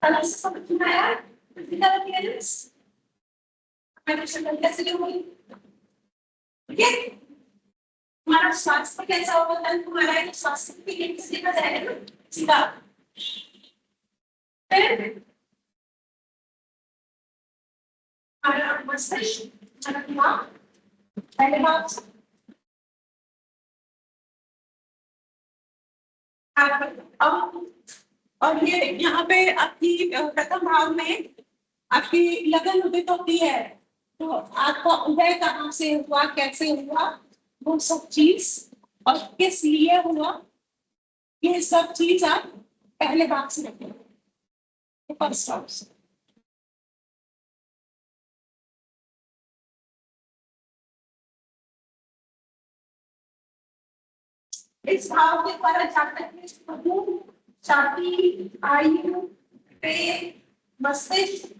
तल से समझ में आया फिजिकल अपीयरेंस हमारी शक्ल कैसे होगी ठीक है हमारा स्वास्थ्य कैसा होगा तल हमारा ये स्वास्थ्य के लिए किसी का जाएगा ना सीधा फिर हमारा मस्तिष्क हमारा दिमाग पहले बात अब और ये यहाँ पे आपकी प्रथम भाव में आपकी लगन उदित होती है तो आपका उदय कहाँ से हुआ कैसे हुआ वो सब चीज और किस लिए हुआ ये सब चीज आप पहले भाग से रखेंगे फर्स्ट हाउस इस भाव के द्वारा जातक छाती आयु पेट मस्तिष्क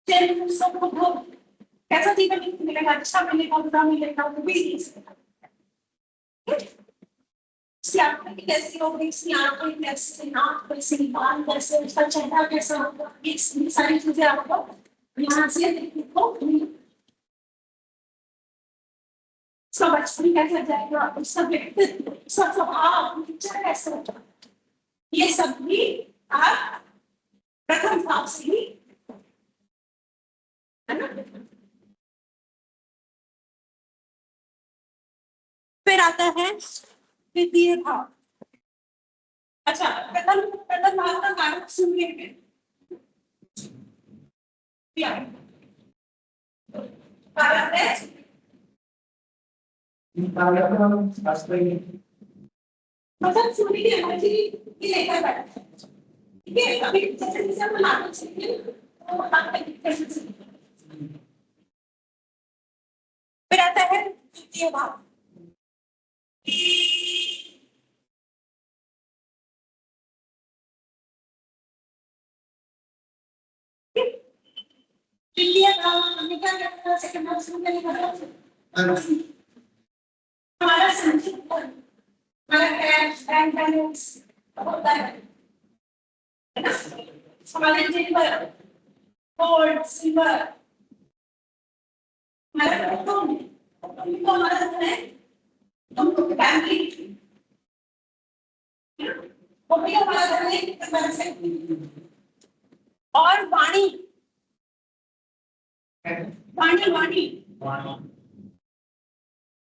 सब कैसा जीवन मिलेगा अच्छा मिलेगा बुरा मिलेगा वो भी कैसी होगी इसकी आंखें कैसे नाक कैसे बाल कैसे उसका चेहरा कैसा होगा ये सारी चीजें आपको यहाँ से देखने को उसका बचपन कैसा जाएगा उसका व्यक्तित्व उसका स्वभाव कैसा होगा ये सब भी आप प्रथम भाव से ही है ना फिर आता है द्वितीय भाव अच्छा प्रथम भाव का कारक सुन लेंगे कारक है मतलब सुनी की एनर्जी ये लेकर बैठा है ठीक है अभी जैसे जैसे हम लागू सीखेंगे तो बात कैसे फिर आता है द्वितीय भाव द्वितीय भाव हमने क्या करना सेकंड भाव से क्या करना हमारा संचित हमारा कैश बैंक बैलेंस होता है हमारे जेवर गोल्ड सिल्वर हमारा तो हमारा है तुमको फैमिली वो भी हमारा है और वाणी वाणी वाणी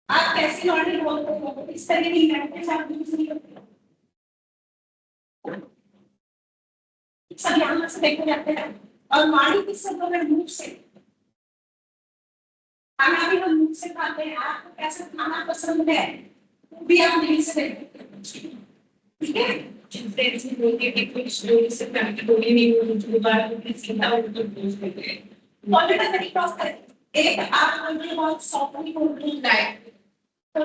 आप कैसी वाणी बोलते हो इस तरह की लड़के साथ दूसरी सब यहाँ से देखे जाते हैं और वाणी किससे बोल रहे मुंह से खाना भी हम मुंह से खाते हैं आपको कैसा खाना पसंद है वो भी आप नहीं से ठीक है जिनसे ऐसी बोलते कि कुछ लोग इससे करके बोली नहीं हो जो बार में सीधा उनको बोल देते हैं बोलने का तरीका होता है एक आप बोलते बहुत सॉफ्टली बोलते हैं तो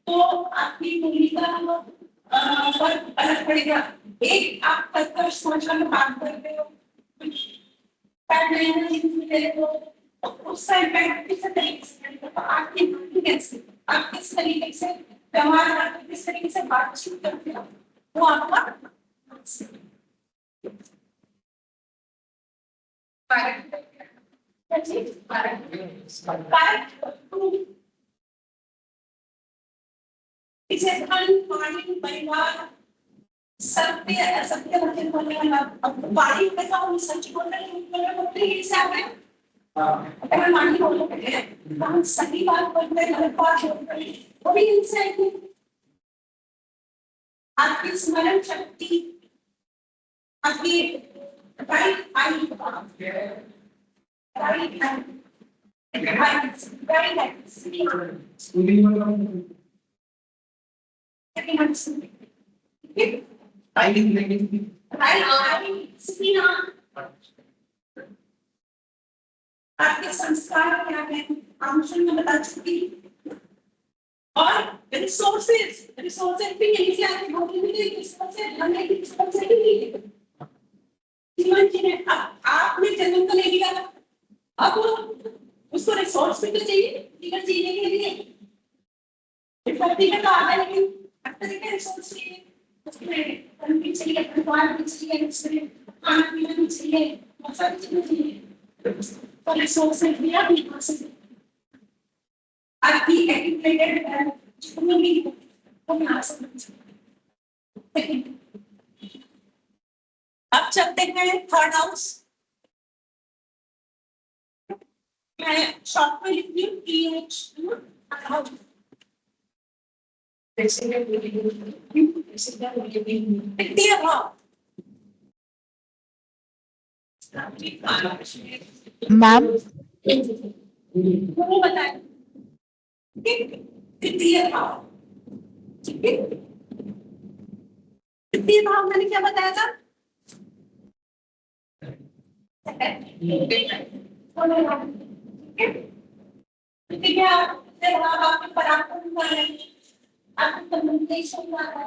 तो आपकी बोली का फर्क अलग पड़ेगा एक आप कर्कश भाषा में बात करते हो उस किस तरीके से आपकी कैसे आप किस तरीके से व्यवहार करते किस तरीके से बातचीत करते हो वो आपका इसे धन पानी परिवार सत्य असत्य वचन बोलने वाला अब पानी कैसा हम सच बोल रहे हैं बोलते हैं इससे आप अगर मानी बोल रहे हैं तो हम सही बात बोल रहे हैं गलत बात बोल रहे हैं वो भी इनसे आपकी स्मरण शक्ति आपकी राइट आई राइट आपके संस्कार क्या है आंशन में बता चुकी और रिसोर्सेज भी यही से आपके भौतिक मिले रिसोर्सेज हमने की रिसोर्सेज भी मिले जीवन जीने आपने जन्म तो ले लिया अब उसको रिसोर्स भी तो चाहिए जीवन जीने के लिए व्यक्ति में तो आता है लेकिन तरीके रिसोर्स चाहिए, उसमें फंड भी चाहिए, परिवार भी चाहिए, उसमें खाना पीना भी चाहिए, बहुत सारी चीजें चाहिए। तो रिसोर्सेज भी आप यहाँ से आपकी एजुकेटेड है जितनी भी तो यहाँ से अब चलते हैं थर्ड हाउस। मैं शॉर्ट में लिख रही हूँ TH वित्तीय भाव। मैम वो बताए वित्तीय भाव। वित्तीय भाव मैंने क्या बताया था? आपके पराक्रम का है, आपके कम्युनिकेशन का है,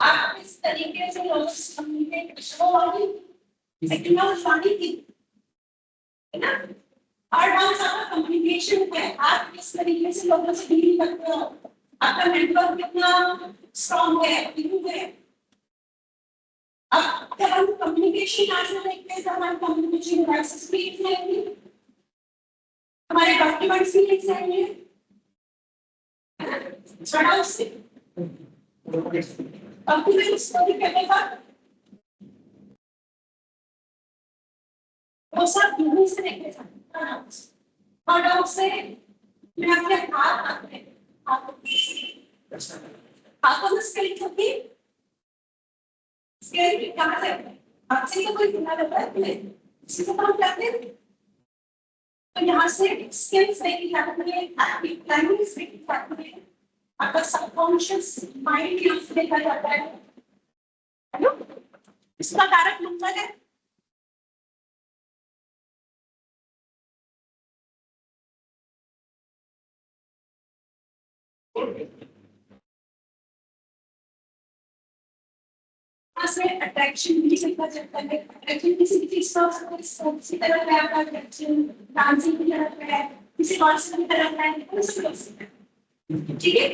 आप किस तरीके से लोगों से कम्युनिकेट है ना? और डांस आपका कम्युनिकेशन है, आप किस तरीके से लोगों से डील करते हो, आपका नेटवर्क कितना स्ट्रॉन्ग है, एक्टिव है। अब जब हम कम्युनिकेशन आगे देखते हैं तो हमारे कम्युनिकेशन डिवाइसेस भी इतने हमारे डॉक्यूमेंट्स भी लिख जाएंगे छड़ा से डॉक्यूमेंट्स को भी करेगा वो सब यहीं से लेके जाते और से मैं अपने हाथ आते हैं हाथों में स्केल होती स्केल कहाँ से हाथ से तो कोई गुना रहता है इसी को हम कहते हैं। तो यहाँ से स्किल्स देखी जाती है, एक्टिव प्लानिंग देखी जाती है, आपका सबकॉन्शियस माइंड यूज देखा जाता है ना? इसका कारक नंबर है अट्रैक्शन भी देखा जाता है। अट्रैक्शन किसी चीज का किसी तरह का आपका अट्रैक्शन डांसिंग की तरफ है, किसी और की तरफ है, ठीक है।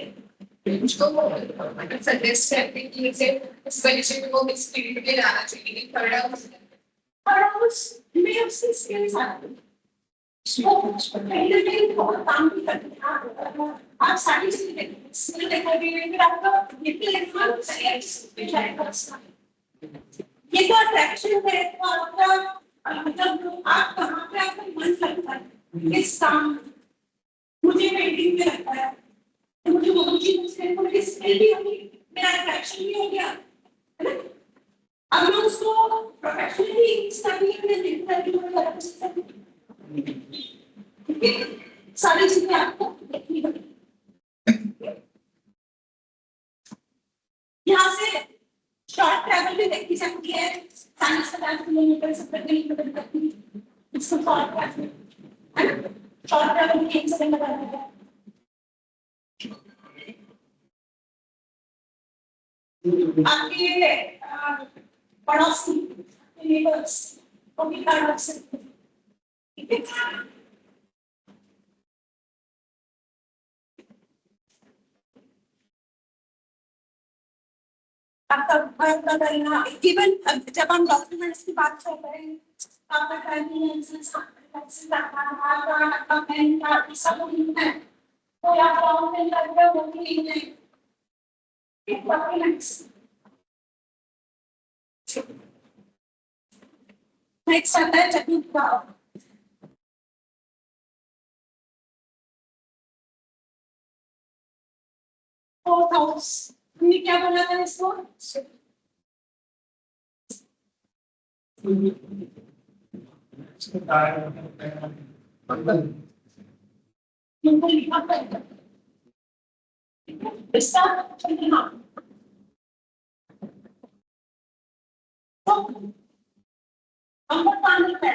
तो मतलब सजेस्ट करते हैं कि इसे इस परीक्षा में वो इस फील्ड में जाना चाहिए थर्ड हाउस में उसकी स्किल्स आती हैं, कहीं ना कहीं बहुत काम भी करते हैं। आप सारी चीजें देखिए, स्किल देखोगे फिर आपका इंटेलेक्चुअल सही जाएगा। ये तो अट्रैक्शन है, तो आपका मतलब आप कहाँ पे आपका मन लगता है किस काम मुझे पेंटिंग में लगता है तो मुझे वो चीज उसके को स्किल भी होगी, मेरा अट्रैक्शन भी हो गया है ना। अब मैं उसको प्रोफेशनली यूज करनी है, मैं नहीं करती हूँ अलग चीज सारी चीजें आपको देखनी होगी। यहाँ से शॉर्ट ट्रैवल भी देखी जाती है, 40-50 किलोमीटर 70 किलोमीटर तक की इसको शॉर्ट ट्रैवल है ना। शॉर्ट ट्रैवल में 1 सेकंड लगा रहता है। आपके पड़ोसी नेबर्स को भी कार्ड रख सकते हैं, ठीक है। आपका करना इवन जब हम डॉक्यूमेंट्स की बात कर रहे हैं, आपका ड्राइविंग लाइसेंस, आधार कार्ड, आपका पैन कार्ड सब है तो आप ऑनलाइन कर रहे हो कि नहीं डॉक्यूमेंट्स। नेक्स्ट आता है चतुर्थ भाव। फोर्थ हाउस हमने क्या बोला था इसको? लिखा था इसका चलना तो हम पानी है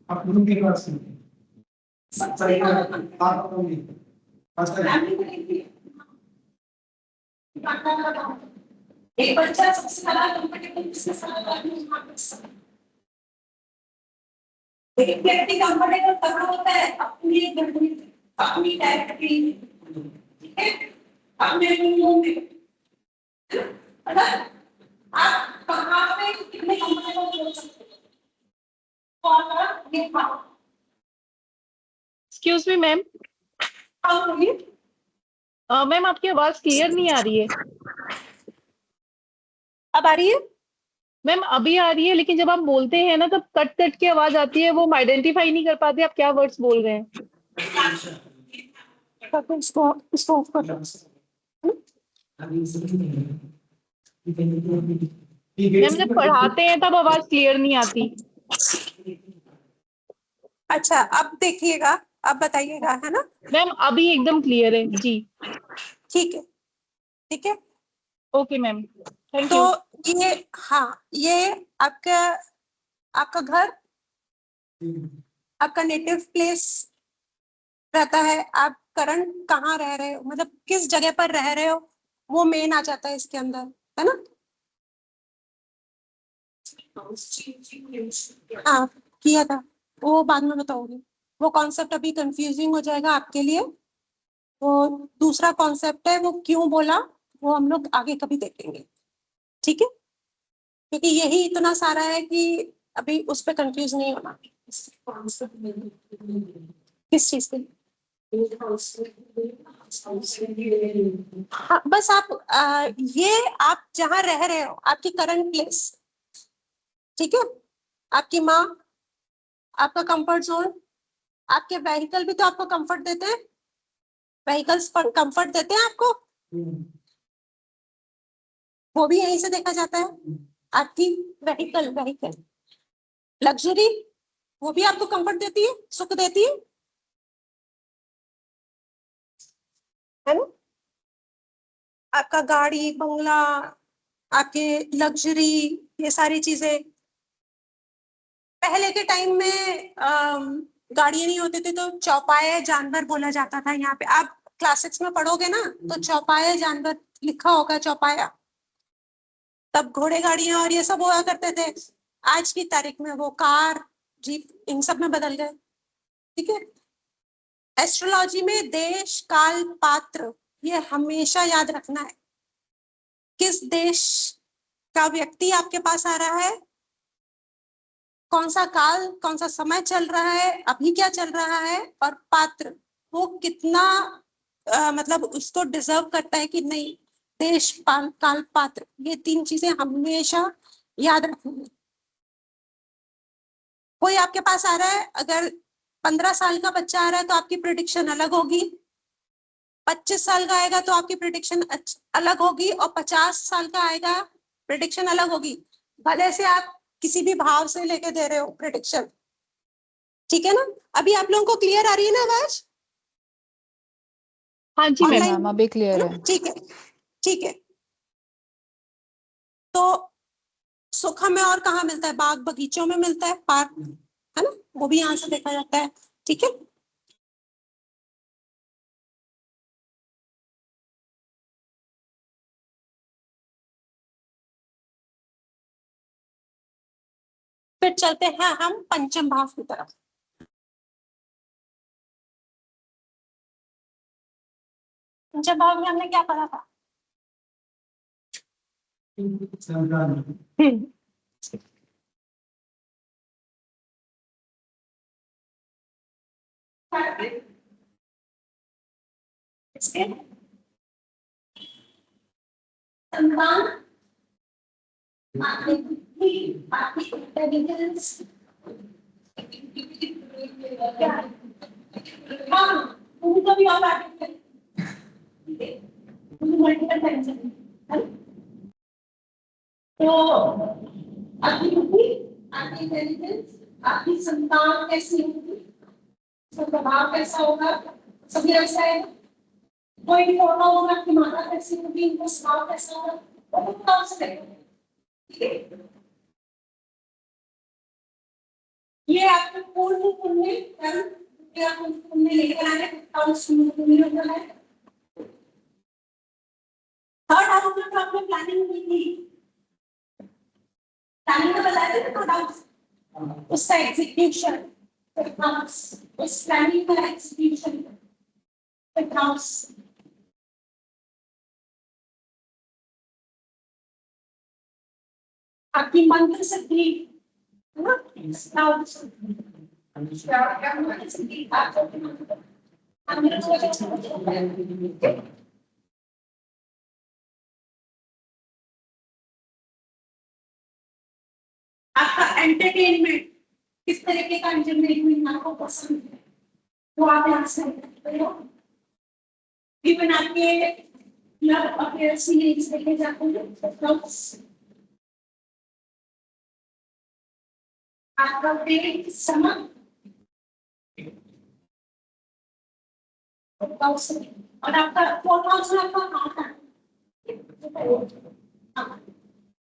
आप उनके पास सबसे आप होंगे एक बच्चा सबसे ज्यादा कंफर्टेबल किसके साथ है? एक व्यक्ति कंफर्टेबल तब होता है अपनी अपनी टेरिटरी, ठीक है, अपने रूम में अगर आप कहाँ पे कितने कंफर्टेबल हो सकते हो और ये एक्सक्यूज मी मैम, बोलिए। मैम आपकी आवाज क्लियर नहीं आ रही है। अब आ रही है? मैम अभी आ रही है, लेकिन जब आप बोलते हैं ना तब कट कट के आवाज आती है, वो हम आइडेंटिफाई नहीं कर पाते आप क्या वर्ड्स बोल रहे हैं। इसको ऑफ कर दो। मैम जब पढ़ाते हैं तब आवाज क्लियर नहीं आती। अच्छा, अब देखिएगा, अब बताइएगा, है ना? मैम अभी एकदम क्लियर है जी। ठीक है, ठीक है। ओके मैम, थैंक तो यू। ये, हाँ, ये आपका आपका घर, आपका नेटिव प्लेस रहता है, आप करंट कहाँ रह रहे हो, मतलब किस जगह पर रह रहे हो, वो मेन आ जाता है इसके अंदर, है ना? हाँ, किया था, वो बाद में बताऊंगी। वो कॉन्सेप्ट अभी कंफ्यूजिंग हो जाएगा आपके लिए। वो दूसरा कॉन्सेप्ट है, वो क्यों बोला, वो हम लोग आगे कभी देखेंगे, ठीक है? क्योंकि यही इतना सारा है कि अभी उस पर कंफ्यूज नहीं होना। किस चीज के? हाँ, बस आप ये आप जहाँ रह रहे हो, आपकी करंट प्लेस, ठीक है? आपकी माँ, आपका कंफर्ट जोन, आपके व्हीकल भी तो आपको कंफर्ट देते हैं, व्हीकल्स कंफर्ट देते हैं आपको, वो भी यहीं से देखा जाता है। आपकी व्हीकल व्हीकल लग्जरी, वो भी आपको कंफर्ट देती है, सुख देती है ना? आपका गाड़ी बंगला, आपके लग्जरी, ये सारी चीजें। पहले के टाइम में गाड़ियां नहीं होती थी तो चौपाया जानवर बोला जाता था। यहाँ पे आप क्लासिक्स में पढ़ोगे ना, तो चौपाया जानवर लिखा होगा, चौपाया। तब घोड़े गाड़ियां और ये सब हुआ करते थे। आज की तारीख में वो कार, जीप, इन सब में बदल गए, ठीक है? एस्ट्रोलॉजी में देश काल पात्र, ये हमेशा याद रखना है। किस देश का व्यक्ति आपके पास आ रहा है, कौन सा काल, कौन सा समय चल रहा है, अभी क्या चल रहा है, और पात्र, वो कितना मतलब उसको डिजर्व करता है कि नहीं। देश काल पात्र, ये तीन चीजें हमेशा याद रखनी है। कोई आपके पास आ रहा है, अगर 15 साल का बच्चा आ रहा है तो आपकी प्रिडिक्शन अलग होगी, 25 साल का आएगा तो आपकी प्रिडिक्शन अलग होगी, और 50 साल का आएगा, प्रिडिक्शन अलग होगी। भले से आप किसी भी भाव से लेके दे रहे हो प्रिडिक्शन, ठीक है ना? अभी आप लोगों को क्लियर आ रही है ना आवाज? हाँ जी मैम। मैम अभी क्लियर है। ठीक है, ठीक है। तो सुख हमें और कहाँ मिलता है? बाग बगीचों में मिलता है, पार्क, है ना? वो भी यहाँ से देखा जाता है, ठीक है? फिर चलते हैं हम पंचम भाव की तरफ। पंचम भाव में हमने क्या पढ़ा था? इसके संतान, आपकी बुद्धि, आपकी इंटेलिजेंस, हाँ, उनको भी और आगे मल्टीपल टाइम्स है। तो आपकी बुद्धि, आपकी इंटेलिजेंस, आपकी संतान कैसी होगी, उसका प्रभाव कैसा होगा, सभी ऐसा है। कोई भी फोटो होगा, आपकी माता कैसी होगी, उनका स्वभाव कैसा होगा, वो तो आप से देखो, ठीक है? ये आपके पूर्ण पुण्य कर्म, क्या पुण्य लेकर आने का पुण्य होता है। थर्ड हाउस में तो आपने प्लानिंग की थी, प्लानिंग तो बताया था ना, थर्ड हाउस, उसका एग्जीक्यूशन, उस प्लानिंग का एग्जीक्यूशन, हाउस आपकी मंत्र सिद्धि है ना, नाम सिद्धि। क्या मंत्र सिद्धि आपको आपका एंटरटेनमेंट, किस तरीके का एंटरटेनमेंट आपको पसंद है वो आप यहाँ से करते हो। इवन आपके क्लब अपने सीरीज देखे जाते हैं, आपका वेट समय और आपका 4000 आपका खाता है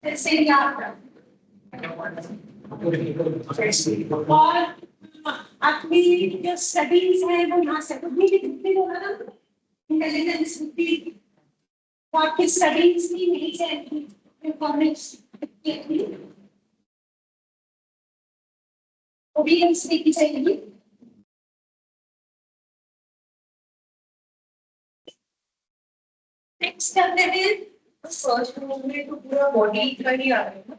जैसे याद और आपकी जो स्टडीज है वो यहाँ से भी कितनी होगा ना इंटेलिजेंस भी वो आपकी स्टडीज भी नहीं चाहिए कॉलेज वो भी इसलिए की चाहिए। नेक्स्ट करते हैं फर्स्ट रूम में तो पूरा बॉडी का ही आ रहा है ना,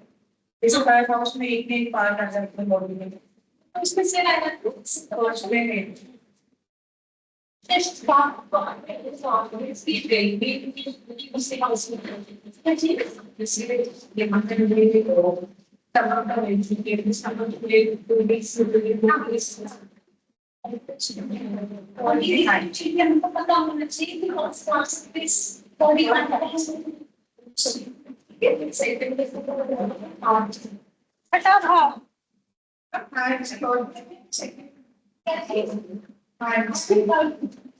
जैसे फायर हाउस में एक एक पार्ट आ जाता है बॉडी में, तो इसमें से आएगा फर्स्ट में नहीं। टेस्ट बात इस ऑफिस की ट्रेनिंग उससे हाउस में जी इसलिए ये मंत्र में तो तमाम का एजुकेशन सब पूरे बेस और ये हर चीज हमको पता होना चाहिए कि कौन सा स्पेस बॉडी का हटा भाव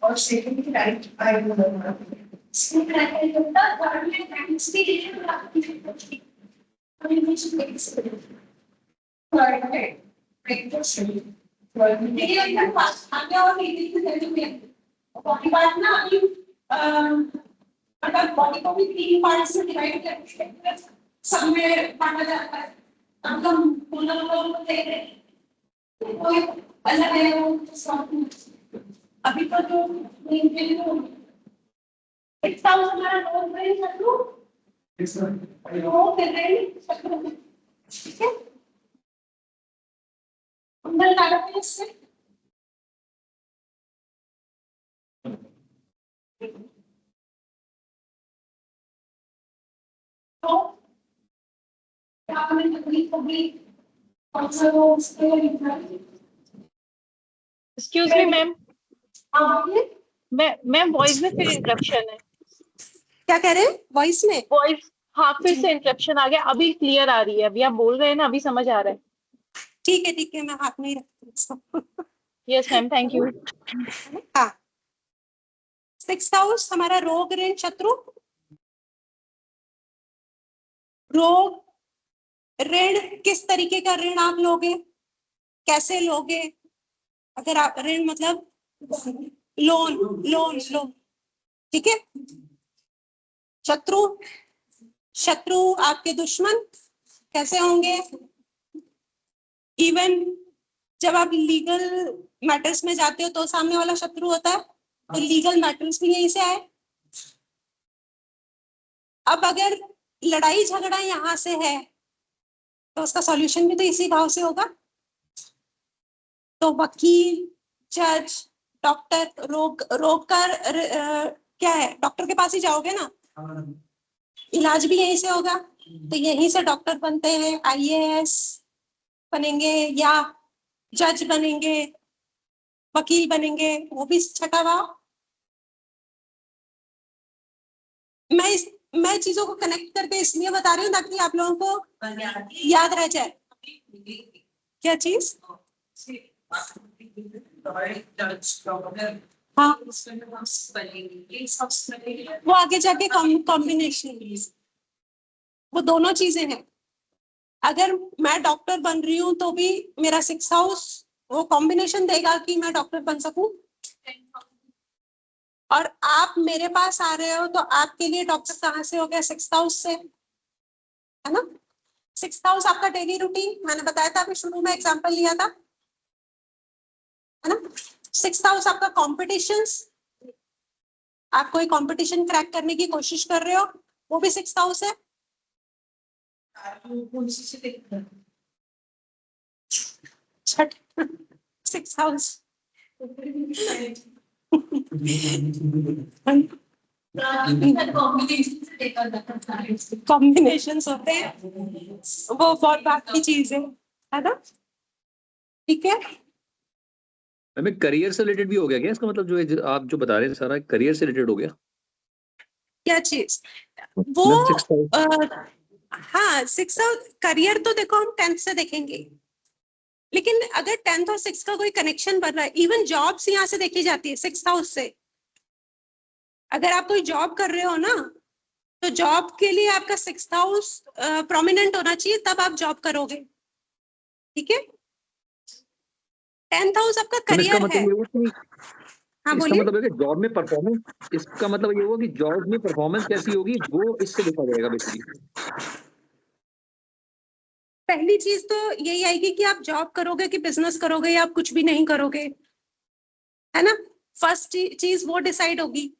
और सेकंड की राइट आई बॉडी को भी 3 पार्ट्स में डिवाइड करके सब में बांटा जाता है। अब हम दोनों देख रहे हैं कोई अलग है अभी तो जो हमारा रोल है शत्रु कर रहे हैं शत्रु ठीक है अंदर लागत है इससे तो आपने तकलीफ होगी और सब उसके एक्सक्यूज मी मैम, बोलिए मैम वॉइस में फिर इंटरप्शन है। क्या कह रहे हैं वॉइस में वॉइस हाँ फिर से इंटरप्शन आ गया, अभी क्लियर आ रही है, अभी आप बोल रहे हैं ना, अभी समझ आ रहा है। ठीक है मैं हाथ में ही रखती हूँ यस मैम, थैंक यू। हाँ 6th हाउस हमारा रोग ऋण शत्रु। रोग ऋण किस तरीके का ऋण आप लोगे, कैसे लोगे, अगर आप ऋण मतलब लोन लोन लोन ठीक है। शत्रु शत्रु आपके दुश्मन कैसे होंगे, इवन जब आप लीगल मैटर्स में जाते हो तो सामने वाला शत्रु होता है, तो लीगल मैटर्स भी यहीं से आए। अब अगर लड़ाई झगड़ा यहाँ से है तो उसका सॉल्यूशन भी तो इसी भाव से होगा। तो वकील जज डॉक्टर रोग का क्या है, डॉक्टर के पास ही जाओगे ना, इलाज भी यहीं से होगा। तो यहीं से डॉक्टर बनते हैं, आईएएस बनेंगे या जज बनेंगे, वकील बनेंगे, वो भी छठा भाव। मैं चीजों को कनेक्ट करके इसलिए बता रही हूँ ताकि आप लोगों को याद रह जाए। क्या चीज, हाँ वो आगे जाके कॉम्बिनेशन, वो दोनों चीजें हैं। अगर मैं डॉक्टर बन रही हूँ तो भी मेरा 6th हाउस वो कॉम्बिनेशन देगा कि मैं डॉक्टर बन सकूं। और आप मेरे पास आ रहे हो तो आपके लिए डॉक्टर कहाँ से हो गया, 6th हाउस से, है ना। 6th हाउस आपका डेली रूटीन, मैंने बताया था अभी शुरू में एग्जांपल लिया था, है ना। 6th हाउस आपका कॉम्पिटिशंस, आप कोई कंपटीशन क्रैक करने की कोशिश कर रहे हो, वो भी 6th हाउस है। कौन सी से देखते हैं? छठ 6 हाउस कॉम्बिनेशन से देखा जाता है। कॉम्बिनेशन होते हैं, वो बहुत बात की चीज है ना? ठीक है। हमें करियर से रिलेटेड भी हो गया क्या इसका मतलब, जो आप जो बता रहे हैं सारा करियर से रिलेटेड हो गया? क्या चीज वो? मैम 6,000 हाँ 6 करियर तो देखो हम 10th से देखेंगे, लेकिन अगर 10th और 6 का कोई कनेक्शन बन रहा है, इवन जॉब्स यहाँ से देखी जाती है 6 हाउस से। अगर आप कोई जॉब कर रहे हो ना, तो जॉब के लिए आपका 6 हाउस प्रोमिनेंट होना चाहिए, तब आप जॉब करोगे। ठीक है। 10th हाउस आपका तो इसका करियर है। मतलब ये हुआ कि हाँ इसका बोलिए। मतलब है कि जॉब में परफॉर्मेंस, इसका मतलब ये हुआ कि जॉब में परफॉर्मेंस कैसी होगी वो इससे देखा जाएगा बेसिकली। पहली चीज तो यही आएगी कि आप जॉब करोगे कि बिजनेस करोगे या आप कुछ भी नहीं करोगे, है ना? फर्स्ट चीज वो डिसाइड होगी।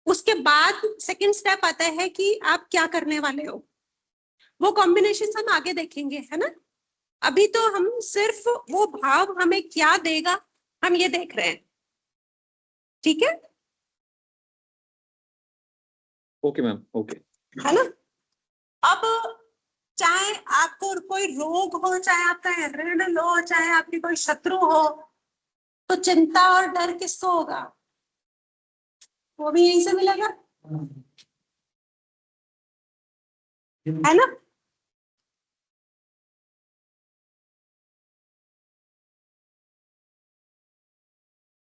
उसके बाद सेकंड स्टेप आता है कि आप क्या करने वाले हो। वो कॉम्बिनेशन हम आगे देखेंगे, है ना? अभी तो हम सिर्फ वो भाव हमें क्या देगा हम ये देख रहे हैं। ठीक है, ओके मैम, ओके। है ना? अब चाहे आपको कोई रोग हो, चाहे आपका ऋण लो, चाहे आपकी कोई शत्रु हो, तो चिंता और डर किसको होगा? वो भी यहीं से मिलेगा, है ना?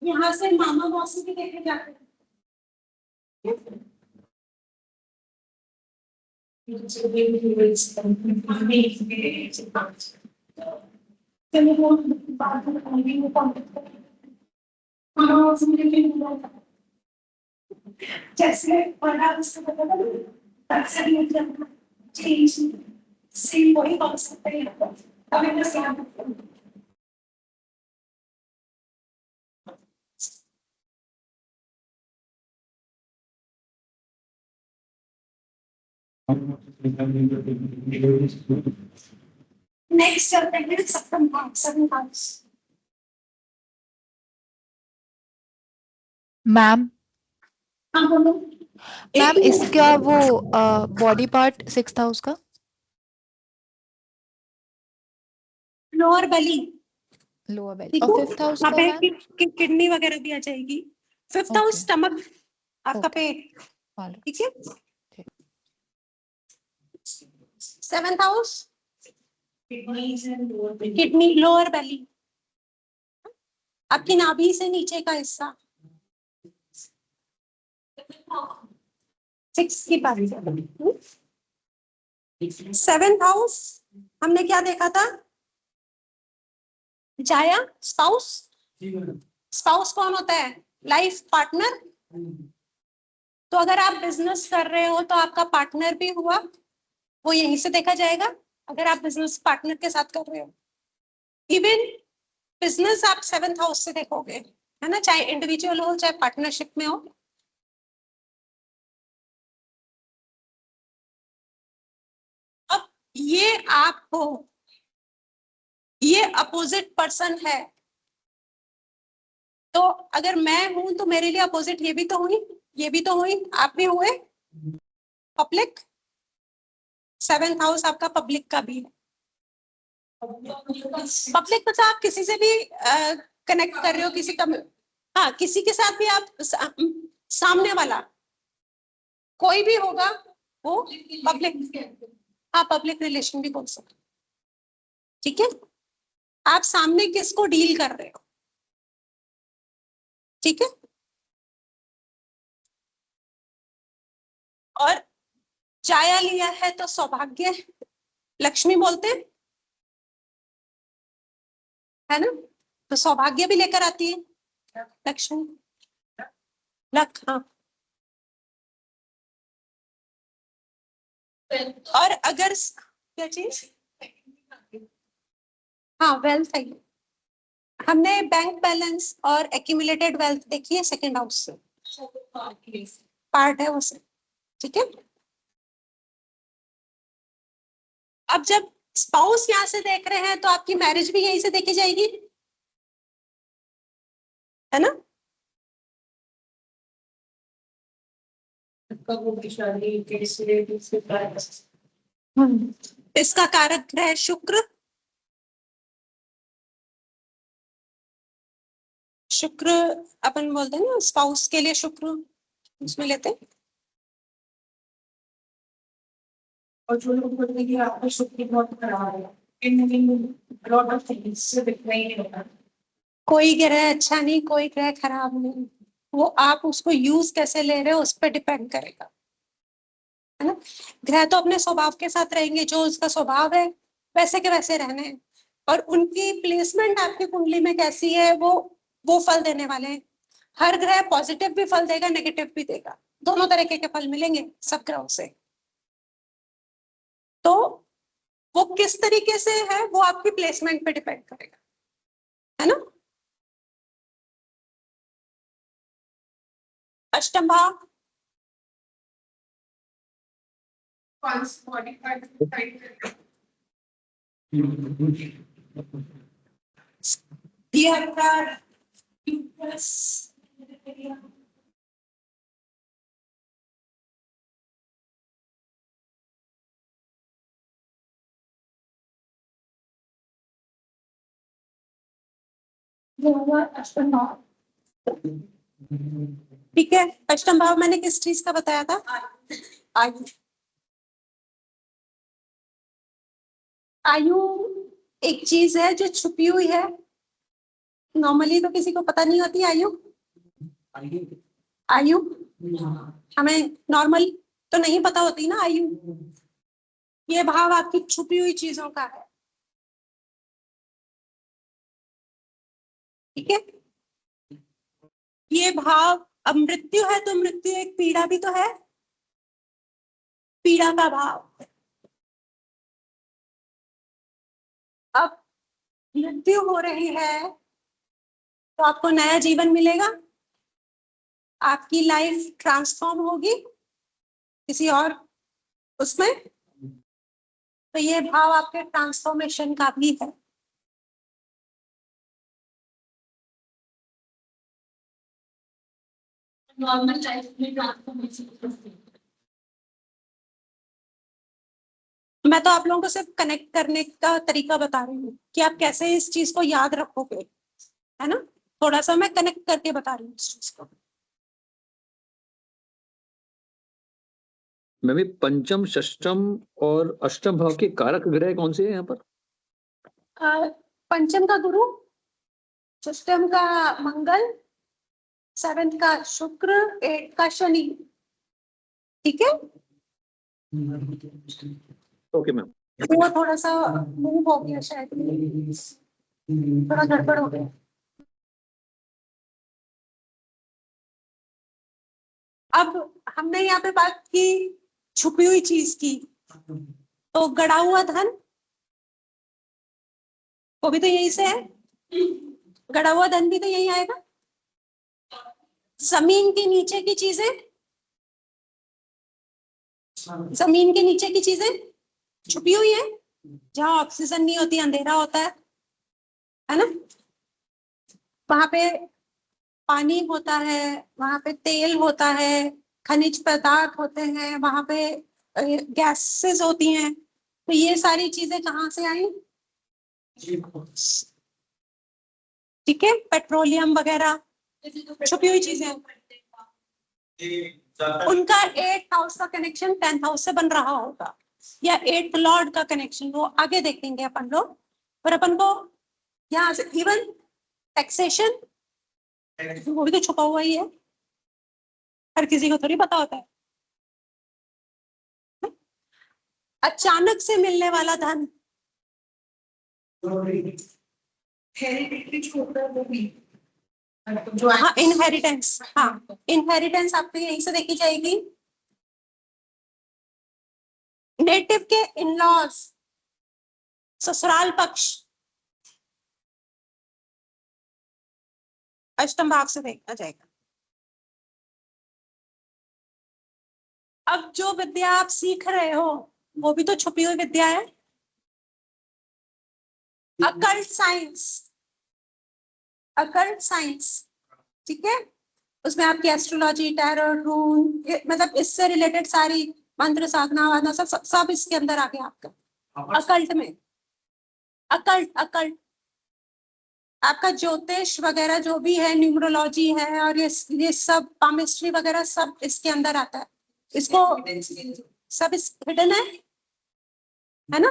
यहाँ से मामा मौसी भी देखे जाते हैं। चलो वो बात करेंगे, वो कॉन्टेक्ट करेंगे। मामा मौसी मुझे क्यों नहीं बोलता? जैसे बड़ा उसको पता था अक्सर ये जब चेंज सेम वही बोल सकते हैं। अभी मैं याद रखूं। नेक्स्ट चलते हैं सप्तम हाउस। मैम हाँ बोलो। मैम इसका वो बॉडी पार्ट 6th हाउस का लोअर बेली, लोअर बेली, ठीक और है? 5th हाउस वहाँ का पे मैम? किडनी वगैरह भी आ जाएगी। 5th हाउस ओके, स्टमक, आपका ओके, पेट। ऑलराइट, ठीक है। ठीक। 7th house kidney kidney, lower बेली, आपकी नाभि से नीचे का हिस्सा। 6 की बात। 7th हाउस हमने क्या देखा था? जाया, स्पाउस। स्पाउस कौन होता है? Life partner. तो अगर आप बिजनेस कर रहे हो तो आपका पार्टनर भी हुआ, वो यहीं से देखा जाएगा। अगर आप बिजनेस पार्टनर के साथ कर रहे हो, इवन बिजनेस आप 7th हाउस से देखोगे, है ना? चाहे इंडिविजुअल हो चाहे पार्टनरशिप में हो। अब ये आप हो, ये अपोजिट पर्सन है, तो अगर मैं हूं तो मेरे लिए अपोजिट ये भी तो हुई, ये भी तो हुई, आप भी हुए। पब्लिक, 7th हाउस आपका पब्लिक का भी है। पब्लिक मतलब आप किसी से भी कनेक्ट कर रहे हो, किसी का, हाँ किसी के साथ भी आप सामने वाला कोई भी होगा वो पब्लिक। हाँ पब्लिक रिलेशन भी बोल सकते। ठीक है, आप सामने किसको डील कर रहे हो। ठीक है, और जाया लिया है तो सौभाग्य, लक्ष्मी बोलते हैं, है ना? तो सौभाग्य भी लेकर आती है लक्ष्मी, लक। हाँ, और अगर क्या चीज, हाँ वेल्थ है। हमने बैंक बैलेंस और एक्यूमुलेटेड वेल्थ देखी है 2nd हाउस से, पार्ट है उसे। ठीक है, अब जब स्पाउस यहाँ से देख रहे हैं तो आपकी मैरिज भी यहीं से देखी जाएगी, है ना? कब होगी शादी, कैसे, किसके साथ? इसका कारक ग्रह शुक्र, शुक्र अपन बोलते हैं ना स्पाउस के लिए शुक्र उसमें लेते हैं। और जो लोग बोलते हैं कि आपका शुक्र बहुत खराब है, इन लॉट ऑफ थिंग्स से दिख नहीं होता। कोई ग्रह अच्छा नहीं, कोई ग्रह खराब नहीं, वो आप उसको यूज कैसे ले रहे हो उस पर डिपेंड करेगा, है ना? ग्रह तो अपने स्वभाव के साथ रहेंगे, जो उसका स्वभाव है वैसे के वैसे रहने हैं, और उनकी प्लेसमेंट आपकी कुंडली में कैसी है वो फल देने वाले हैं। हर ग्रह पॉजिटिव भी फल देगा, नेगेटिव भी देगा, दोनों तरीके के फल मिलेंगे सब ग्रहों से। तो वो किस तरीके से है वो आपकी प्लेसमेंट पे डिपेंड करेगा, है ना? अष्टम भाव बॉडी पार्ट ये आपका यूट्रस, ये हुआ अष्टम भाव। ठीक है, अष्टम भाव मैंने किस चीज का बताया था? आयु। आयु एक चीज है जो छुपी हुई है, नॉर्मली तो किसी को पता नहीं होती आयु। आयु हमें नॉर्मल तो नहीं पता होती ना आयु। ये भाव आपकी छुपी हुई चीजों का है, ठीक है? ये भाव, अब मृत्यु है तो मृत्यु एक पीड़ा भी तो है, पीड़ा का भाव। अब मृत्यु हो रही है तो आपको नया जीवन मिलेगा, आपकी लाइफ ट्रांसफॉर्म होगी किसी और उसमें, तो ये भाव आपके ट्रांसफॉर्मेशन का भी है। नॉर्मल लाइफ में ट्रांसफॉर्मेशन। मैं तो आप लोगों को सिर्फ कनेक्ट करने का तरीका बता रही हूँ कि आप कैसे इस चीज को याद रखोगे, है ना? थोड़ा सा मैं कनेक्ट करके बता रही हूँ इस चीज को। मैम, पंचम, षष्टम और अष्टम भाव के कारक ग्रह कौन से हैं यहाँ पर? पंचम का गुरु, सिस्टम का मंगल, सेवेंथ का शुक्र, एट का शनि, ठीक है? Okay ma'am. वो थोड़ा सा मूव हो गया शायद, थोड़ा गड़बड़ हो गया। अब हमने यहाँ पे बात की छुपी हुई चीज की, तो गड़ा हुआ धन वो भी तो यहीं से है, गड़ा हुआ धन भी तो यहीं आएगा। जमीन के नीचे की चीजें, जमीन के नीचे की चीजें छुपी हुई है, जहां ऑक्सीजन नहीं होती, अंधेरा होता है ना? वहां पे पानी होता है, वहां पे तेल होता है, खनिज पदार्थ होते हैं, वहां पे गैसेस होती हैं, तो ये सारी चीजें कहाँ से आई? ठीक है, पेट्रोलियम वगैरह छुपी हुई चीजें, उनका 8th हाउस का कनेक्शन 10th हाउस से बन रहा होगा, या 8th लॉर्ड का कनेक्शन, वो आगे देखेंगे अपन लोग। पर अपन को यहाँ से इवन टैक्सेशन वो भी तो छुपा हुआ ही है, हर किसी को थोड़ी पता होता है। अचानक से मिलने वाला धन, हेरिडिटरी छोटा वो भी हाँ इनहेरिटेंस, हाँ इनहेरिटेंस आपको यहीं से देखी जाएगी। नेटिव के इन-लॉज, ससुराल पक्ष, अष्टम भाव से देखा जाएगा। अब जो विद्या आप सीख रहे हो वो भी तो छुपी हुई विद्या है, अकल्ट साइंस, अकल्ट साइंस, ठीक है, उसमें आपकी एस्ट्रोलॉजी, टैरो, रून, मतलब इससे रिलेटेड सारी मंत्र, साधना वाधना सब इसके अंदर आ गया आपका अकल्ट में। अकल्ट, अकल्ट आपका ज्योतिष वगैरह जो भी है, न्यूमरोलॉजी है, और ये सब पामिस्ट्री वगैरह सब इसके अंदर आता है। इसको सब इस हिडन है ना।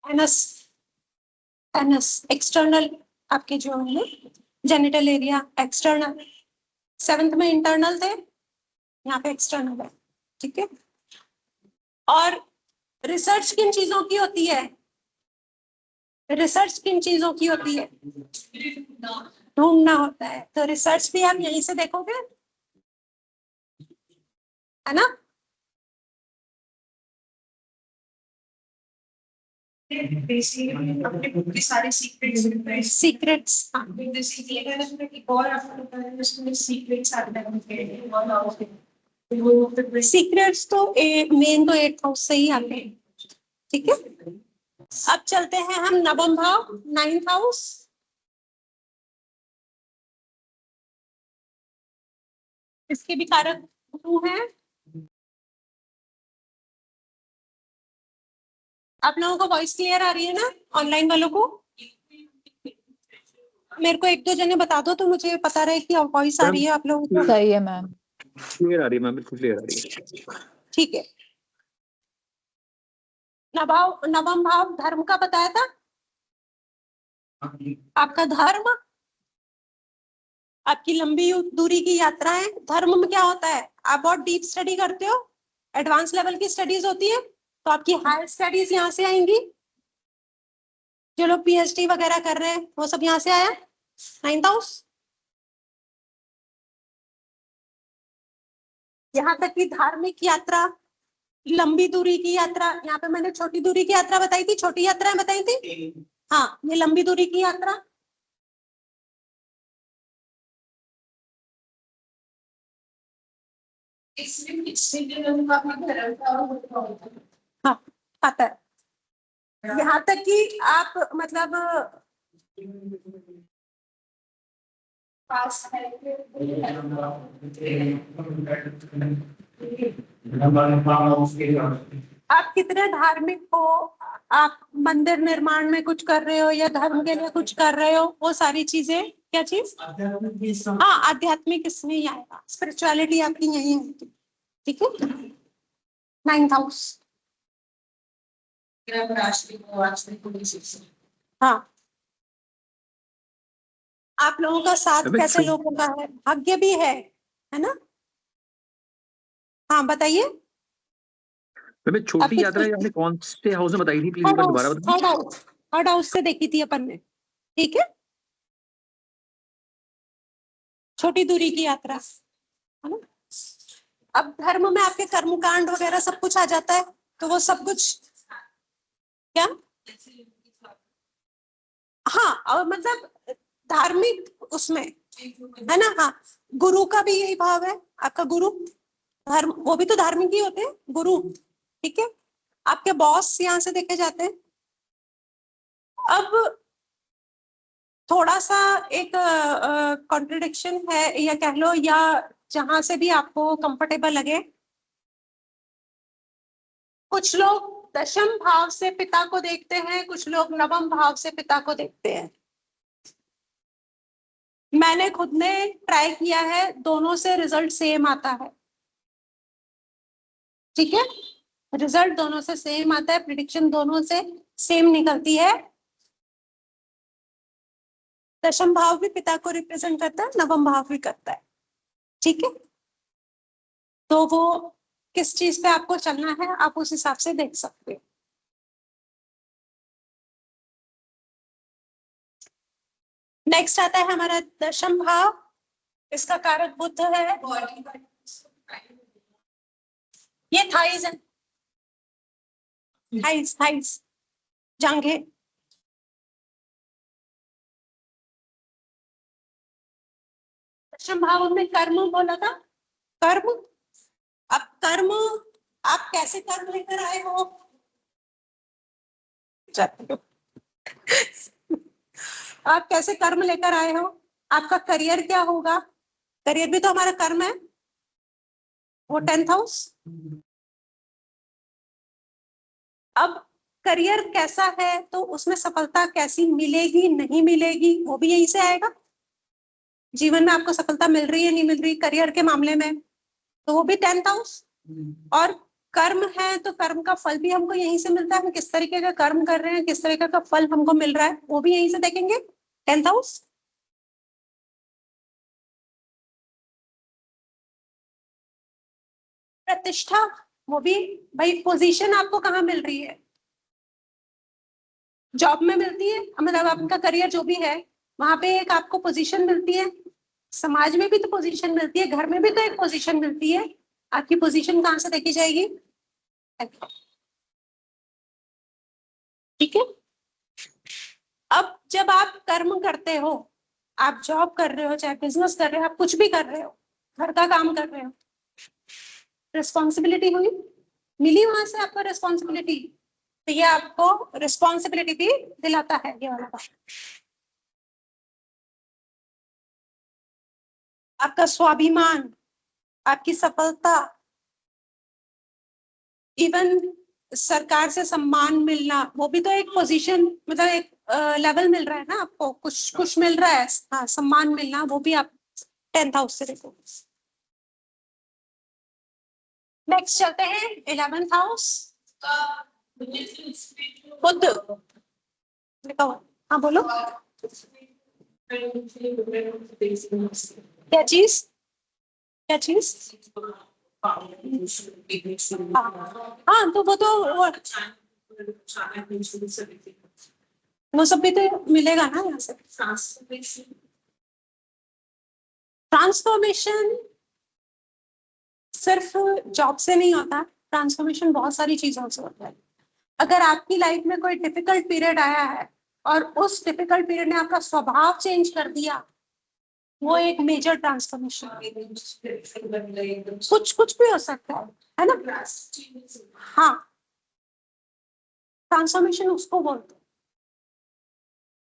एनस, एनस एक्सटर्नल, आपके जो है जेनिटल एरिया एक्सटर्नल, 7th में इंटरनल थे, यहाँ पे एक्सटर्नल है, ठीक है। और रिसर्च किन चीजों की होती है, रिसर्च किन चीजों की होती है, ढूंढना होता है, तो रिसर्च भी हम यहीं से देखोगे, है ना। अपने खुद के सारे सीक्रेट्स, सीक्रेट्स, हाँ, जैसे ये है ना कि और आपको पता है उसमें सीक्रेट्स आते हैं वो सीक्रेट्स तो मेन तो 8th हाउस से ही आते हैं, ठीक है। अब चलते हैं हम नवम भाव, 9th हाउस। इसके भी कारक गुरु हैं। आप लोगों को वॉइस क्लियर आ रही है ना, ऑनलाइन वालों को? मेरे को 1-2 जने बता दो तो मुझे पता रहे कि वॉइस आ रही है आप लोगों को। सही है मैम। क्लियर आ रही है मैम, बिल्कुल क्लियर आ रही है। ठीक है। नवम भाव धर्म का बताया था आपका, धर्म, आपकी लंबी दूरी की यात्राएं। धर्म में क्या होता है, आप बहुत डीप स्टडी करते हो, एडवांस लेवल की स्टडीज होती है, तो आपकी हायर स्टडीज यहाँ से आएंगी। जो लोग पीएचडी वगैरह कर रहे हैं वो सब यहाँ से आया, 9th हाउस। यहाँ तक की धार्मिक यात्रा, लंबी दूरी की यात्रा, यहाँ पे मैंने छोटी दूरी की यात्रा बताई थी, छोटी यात्राएं बताई थी, हाँ, ये लंबी दूरी की यात्रा। हाँ, आता है। यहाँ तक कि आप मतलब पास है, आप कितने धार्मिक हो, आप मंदिर निर्माण में कुछ कर रहे हो या धर्म के लिए कुछ कर रहे हो, वो सारी चीजें, क्या चीज, हाँ, आध्यात्मिक इसमें ही आएगा, स्पिरिचुअलिटी आपकी यही है, ठीक है। 9th हाउस, हाँ, आप लोगों का साथ अबे कैसे लोगों का है, भाग्य भी है ना। हाँ बताइए। मैम छोटी यात्रा आपने कौन से हाउस में बताई थी, प्लीज एक बार दोबारा बताओ। थर्ड हाउस, थर्ड हाउस से देखी थी अपन ने, ठीक है। छोटी दूरी की यात्रा, है ना। अब धर्म में आपके कर्मकांड वगैरह सब कुछ आ जाता है, तो वो सब कुछ क्या, हाँ, और मतलब धार्मिक उसमें, है ना, हाँ। गुरु का भी यही भाव है, आपका गुरु धर्म, वो भी तो धार्मिक ही होते हैं गुरु, ठीक है। आपके बॉस यहाँ से देखे जाते हैं। अब थोड़ा सा एक कॉन्ट्रडिक्शन है, या कह लो, या जहां से भी आपको कंफर्टेबल लगे, कुछ लोग 10th भाव से पिता को देखते हैं, कुछ लोग 9th भाव से पिता को देखते हैं। मैंने खुद ने ट्राई किया है, दोनों से रिजल्ट सेम आता है, ठीक है, रिजल्ट दोनों से सेम आता है, प्रिडिक्शन दोनों से सेम निकलती है। 10th भाव भी पिता को रिप्रेजेंट करता है, 9th भाव भी करता है, ठीक है। तो वो किस चीज पे आपको चलना है, आप उस हिसाब से देख सकते हो। नेक्स्ट आता है हमारा 10th भाव, इसका कारक बुध है, ये थाइज है, थाइज, थाइज, जांघें। 10th भाव में कर्म बोला था, कर्म, अब कर्म, आप कैसे कर्म लेकर आए हो? आप कैसे कर्म लेकर आए हो? आपका करियर क्या होगा? करियर भी तो हमारा कर्म है, वो 10th हाउस। अब करियर कैसा है तो उसमें सफलता कैसी मिलेगी नहीं मिलेगी वो भी यहीं से आएगा। जीवन में आपको सफलता मिल रही है नहीं मिल रही करियर के मामले में, तो वो भी 10th हाउस। और कर्म है तो कर्म का फल भी हमको यहीं से मिलता है, हम किस तरीके का कर्म कर रहे हैं, किस तरीके का फल हमको मिल रहा है, वो भी यहीं से देखेंगे, 10th हाउस। प्रतिष्ठा, वो भी भाई पोजीशन आपको कहाँ मिल रही है? जॉब में मिलती है, मतलब आपका करियर जो भी है वहां पे एक आपको पोजीशन मिलती है, समाज में भी तो पोजीशन मिलती है, घर में भी तो एक पोजीशन मिलती है। आपकी पोजीशन कहाँ से देखी जाएगी? ठीक है। अब जब आप कर्म करते हो, आप जॉब कर रहे हो चाहे बिजनेस कर रहे हो, आप कुछ भी कर रहे हो, घर का काम कर रहे हो, रिस्पॉन्सिबिलिटी हुई, मिली वहां से आपको रिस्पॉन्सिबिलिटी, तो ये आपको रिस्पॉन्सिबिलिटी भी दिलाता है ये वाला बात। आपका स्वाभिमान, आपकी सफलता, इवन सरकार से सम्मान मिलना, वो भी तो एक पोजीशन, मतलब एक लेवल मिल रहा है ना आपको, कुछ कुछ मिल रहा है, हाँ सम्मान मिलना, वो भी आप 10th हाउस से देखो। नेक्स्ट चलते हैं 11th हाउस। बुध लिखा हुआ, हाँ बोलो क्या चीज, क्या चीज? हाँ तो वो सब भी तो मिलेगा ना यहाँ से। ट्रांसफॉर्मेशन सिर्फ जॉब से नहीं होता, ट्रांसफॉर्मेशन बहुत सारी चीजों से होता है। अगर आपकी लाइफ में कोई डिफिकल्ट पीरियड आया है और उस डिफिकल्ट पीरियड ने आपका स्वभाव चेंज कर दिया, वो एक मेजर ट्रांसफॉर्मेशन, कुछ कुछ भी हो सकता है ना। हाँ, ट्रांसफॉर्मेशन उसको बोलते हैं,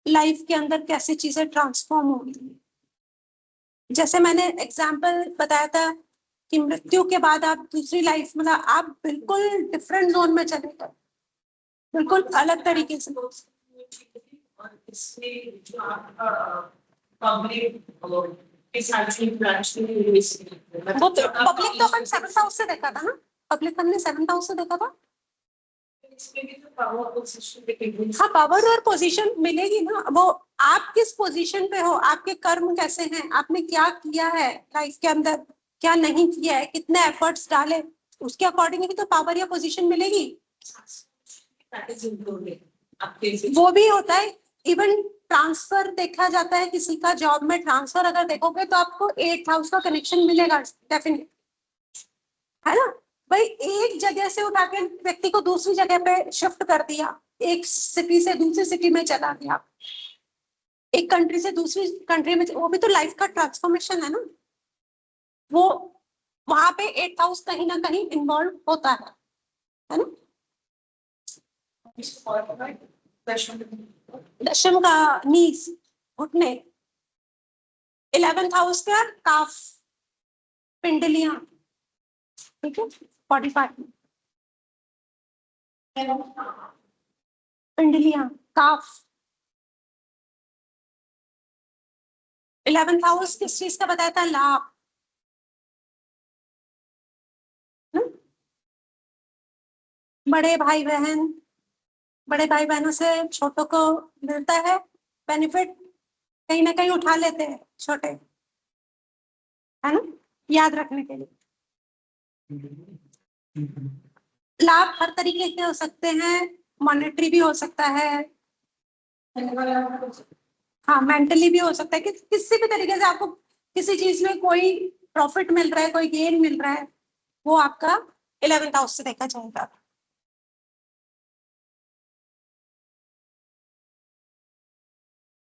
लाइफ के अंदर कैसे चीजें ट्रांसफॉर्म हो रही है। जैसे मैंने एग्जाम्पल बताया था कि मृत्यु के बाद आप दूसरी लाइफ, मतलब आप बिल्कुल डिफरेंट जोन में चले गए, बिल्कुल अलग तरीके से। वो तो पब्लिक तो अपन 7th हाउस से देखा था ना, पब्लिक हमने 7th हाउस से देखा था। हाँ, पावर और पोजीशन मिलेगी ना, वो आप किस पोजीशन पे हो, आपके कर्म कैसे हैं, आपने क्या किया है लाइफ के अंदर, क्या नहीं किया है, कितने एफर्ट्स डाले, उसके अकॉर्डिंग ही तो पावर या पोजीशन मिलेगी। वो भी होता है, इवन ट्रांसफर देखा जाता है, किसी का जॉब में ट्रांसफर अगर देखोगे तो आपको 8th हाउस का कनेक्शन मिलेगा डेफिनेट, है ना भाई। एक जगह से उठा के व्यक्ति को दूसरी जगह पे शिफ्ट कर दिया, एक सिटी से दूसरी सिटी में चला गया, एक कंट्री से दूसरी कंट्री में, वो भी तो लाइफ का ट्रांसफॉर्मेशन है ना। वो वहां पे 8th हाउस कहीं ना कहीं इन्वॉल्व होता है ना। दशम का नीज, घुटने। 11th हाउस का काफ, पिंडलियां, ठीक है, 45 पिंडलियां, काफ। 11th हाउस किस चीज का बताया था? लाभ, बड़े भाई बहन, बड़े भाई बहनों से छोटों को मिलता है बेनिफिट, कहीं ना कहीं उठा लेते हैं छोटे, है ना, याद रखने के लिए। लाभ हर तरीके के हो सकते हैं, मॉनेटरी भी हो सकता है, हाँ मेंटली भी हो सकता है, कि किसी भी तरीके से आपको किसी चीज में कोई प्रॉफिट मिल रहा है, कोई गेन मिल रहा है, वो आपका 11th हाउस से देखा जाएगा।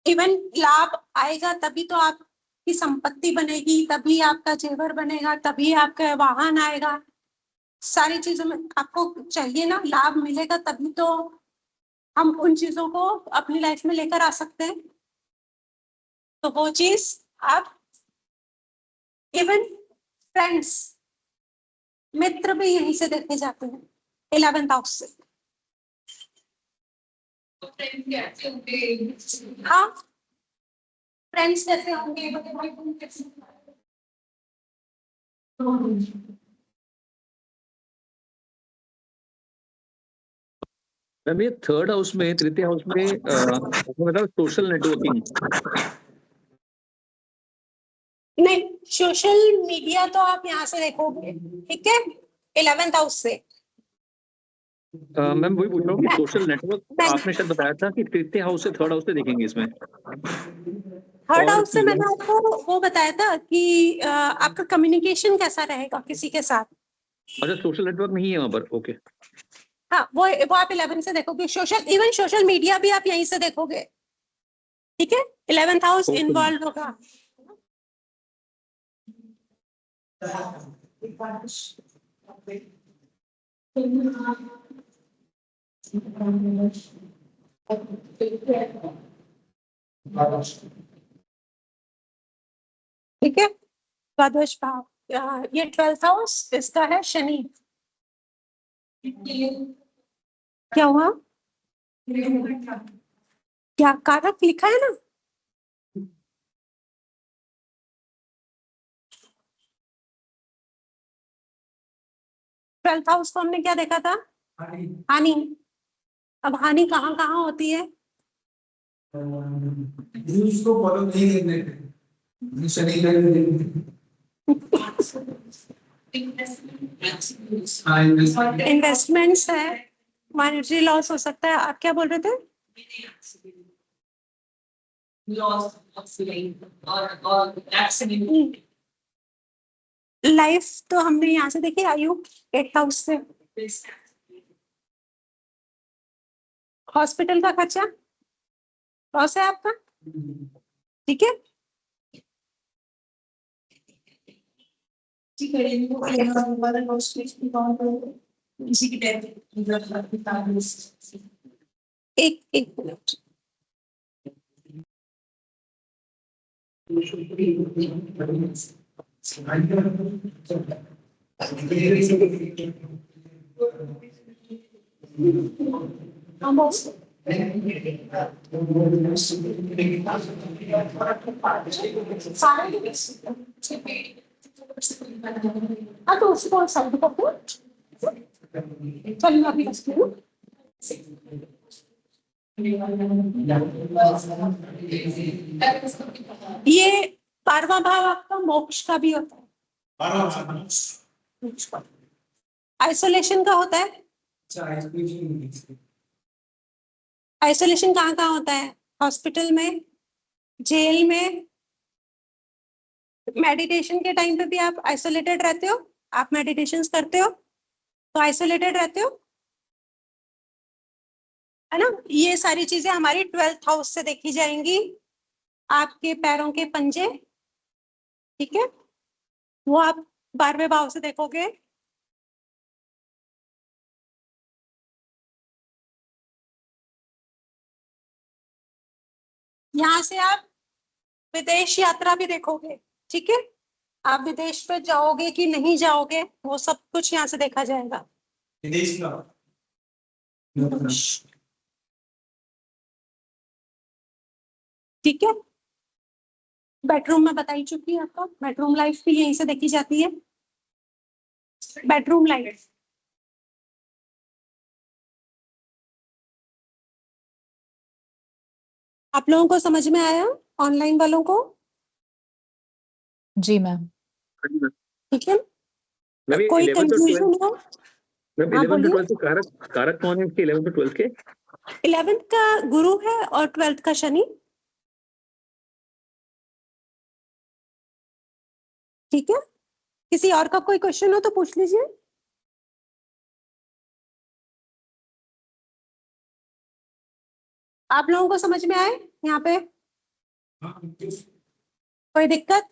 इवन लाभ आएगा तभी तो आपकी संपत्ति बनेगी, तभी आपका जेवर बनेगा, तभी आपका वाहन आएगा, सारी चीजों में आपको चाहिए ना, लाभ मिलेगा तभी तो हम उन चीजों को अपनी लाइफ में लेकर आ सकते हैं। तो वो चीज आप, इवन फ्रेंड्स, मित्र भी यहीं से देखे जाते हैं 11th हाउस से। हाँ, फ्रेंड्स कैसे होंगे, बड़े भाई बहन कैसे होंगे? मैम ये थर्ड हाउस में, तृतीय हाउस में मतलब सोशल नेटवर्किंग। नहीं, सोशल मीडिया तो आप यहाँ से देखोगे, ठीक है, 11th हाउस से। मैम वही पूछ रहा हूँ कि सोशल नेटवर्क आपने शायद बताया था कि तृतीय हाउस से थर्ड हाउस से देखेंगे इसमें। थर्ड और हाउस से मैंने आपको वो बताया था कि आपका कम्युनिकेशन कैसा रहेगा किसी के साथ। अच्छा, सोशल नेटवर्क नहीं है वहाँ पर, ओके। हाँ, वो आप 11 से देखोगे। सोशल, इवन सोशल मीडिया भी आप यहीं से देखोगे, ठीक है, 11th हाउस Okay. इन्वॉल्व होगा। ठीक है, द्वादश भाव, ये 12th हाउस इसका है शनि। क्या हुआ? क्या कारक लिखा है ना? ट्वेल्थ हाउस को हमने क्या देखा था? हानि। अब हानि कहाँ कहाँ होती है? न्यूज़ को फॉलो नहीं करने पे शनि का इन्वेस्टमेंट्स है, मॉनेटरी लॉस हो सकता है। आप क्या बोल रहे थे? लाइफ तो हमने यहाँ से देखी, आयु 8th हाउस से। हॉस्पिटल का खर्चा लॉस है आपका, ठीक है। किसी की डेथ एक मिनट, हाँ, तो उसको साइड कर दो। चलिए अभी रखती हूँ। ये 12वां भाव आपका मोक्ष का भी होता है, आइसोलेशन का होता है। आइसोलेशन कहाँ कहाँ होता है? हॉस्पिटल में, जेल में। मेडिटेशन के टाइम पे भी आप आइसोलेटेड रहते हो, आप मेडिटेशन करते हो तो आइसोलेटेड रहते हो, है ना। ये सारी चीजें हमारी 12th हाउस से देखी जाएंगी। आपके पैरों के पंजे, ठीक है, वो आप 12वें भाव से देखोगे। यहाँ से आप विदेश यात्रा भी देखोगे, ठीक है। आप विदेश पे जाओगे कि नहीं जाओगे, वो सब कुछ यहाँ से देखा जाएगा। विदेश का ठीक है, बेडरूम में बता ही चुकी है आपका। बेडरूम लाइफ भी यहीं से देखी जाती है। बेडरूम लाइफ, आप लोगों को समझ में आया? ऑनलाइन वालों को? जी मैम। ठीक है, मैम ये कोई 11th और कंफ्यूजन 12th, हो? मैम हाँ 11th और बोलिए। 12th के कारक कारक कौन है इसके, 11th और 12th के? 11th का गुरु है और 12th का शनि, ठीक है। किसी और का कोई क्वेश्चन हो तो पूछ लीजिए। आप लोगों को समझ में आए यहाँ पे? कोई दिक्कत?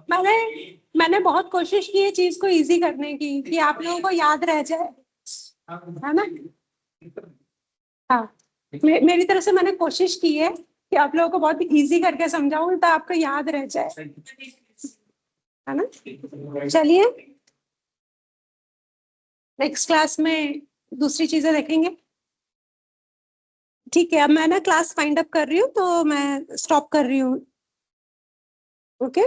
मैंने बहुत कोशिश की है चीज को इजी करने की, कि आप लोगों को याद रह जाए, है ना? हाँ, मेरी तरफ से मैंने कोशिश की है कि आप लोगों को बहुत इजी करके समझाऊं तो आपको याद रह जाए, है ना? चलिए नेक्स्ट क्लास में दूसरी चीजें देखेंगे। ठीक है, अब मैं ना क्लास फाइंड अप कर रही हूँ तो मैं स्टॉप कर रही हूँ। ओके।